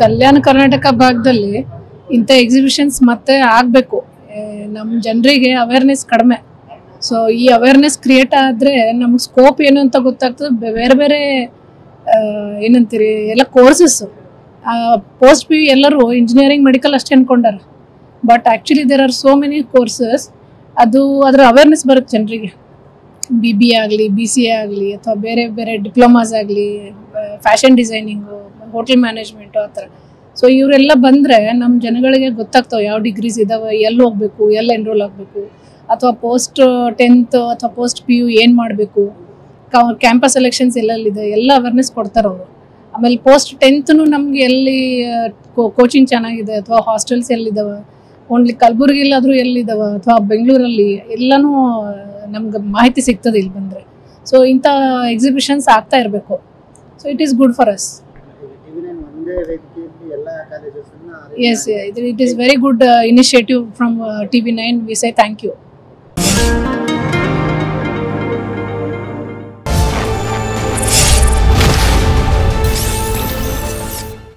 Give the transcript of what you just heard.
ಕಲ್ಯಾಣ ಕರ್ನಾಟಕ ಭಾಗದಲ್ಲಿ ಇಂಥ ಎಕ್ಸಿಬಿಷನ್ಸ್ ಮತ್ತೆ ಆಗಬೇಕು. ನಮ್ಮ ಜನರಿಗೆ ಅವೇರ್ನೆಸ್ ಕಡಿಮೆ. ಸೊ ಈ ಅವೇರ್ನೆಸ್ ಕ್ರಿಯೇಟ್ ಆದರೆ ನಮ್ಗೆ ಸ್ಕೋಪ್ ಏನು ಅಂತ ಗೊತ್ತಾಗ್ತದೆ. ಬೇರೆ ಬೇರೆ ಏನಂತೀರಿ ಎಲ್ಲ ಕೋರ್ಸಸ್ ಪೋಸ್ಟ್ ಪಿ ಎಲ್ಲರೂ ಇಂಜಿನಿಯರಿಂಗ್ ಮೆಡಿಕಲ್ ಅಷ್ಟೇ ಅನ್ಕೊಂಡಾರ. But actually there are so many courses. ಅದರ ಅವೇರ್ನೆಸ್ ಬರುತ್ತೆ ಜನರಿಗೆ. BBA ಆಗಲಿ, BCA ಆಗಲಿ, ಅಥವಾ ಬೇರೆ ಬೇರೆ ಡಿಪ್ಲೊಮಾಸ್ ಆಗಲಿ, ಫ್ಯಾಷನ್ ಡಿಸೈನಿಂಗು, ಹೋಟೆಲ್ ಮ್ಯಾನೇಜ್ಮೆಂಟು, ಆ ಥರ. ಸೊ ಇವರೆಲ್ಲ ಬಂದರೆ ನಮ್ಮ ಜನಗಳಿಗೆ ಗೊತ್ತಾಗ್ತಾವೆ ಯಾವ ಡಿಗ್ರೀಸ್ ಇದ್ದಾವೆ, ಎಲ್ಲಿ ಹೋಗಬೇಕು, ಎಲ್ಲಿ ಎನ್ರೋಲ್ ಆಗಬೇಕು, ಅಥವಾ ಪೋಸ್ಟ್ 10th ಅಥವಾ ಪೋಸ್ಟ್ PU ಏನು ಮಾಡಬೇಕು, ಕ್ಯಾಂಪಸ್ ಸೆಲೆಕ್ಷನ್ಸ್ ಎಲ್ಲೆಲ್ಲಿದೆ ಎಲ್ಲ ಅವೇರ್ನೆಸ್ ಕೊಡ್ತಾರೆ ಅವರು. ಆಮೇಲೆ ಪೋಸ್ಟ್ 10th ನಮಗೆ ಎಲ್ಲಿ ಕೋಚಿಂಗ್ ಚೆನ್ನಾಗಿದೆ, ಅಥವಾ ಹಾಸ್ಟೆಲ್ಸ್ ಎಲ್ಲಿದ್ದಾವೆ, ಓನ್ಲಿ ಕಲಬುರಗಿಲ್ಲಾದರೂ ಎಲ್ಲಿದ್ದಾವೆ, ಅಥವಾ ಬೆಂಗಳೂರಲ್ಲಿ ಎಲ್ಲನೂ ನಮ್ಗೆ ಮಾಹಿತಿ ಸಿಗ್ತದೆ ಇಲ್ಲಿ ಬಂದರೆ. ಸೊ ಇಂಥ ಎಕ್ಸಿಬಿಷನ್ಸ್ ಆಗ್ತಾ ಇರಬೇಕು. So it is good for us. Yes, it is very good initiative from TV9. We say thank you.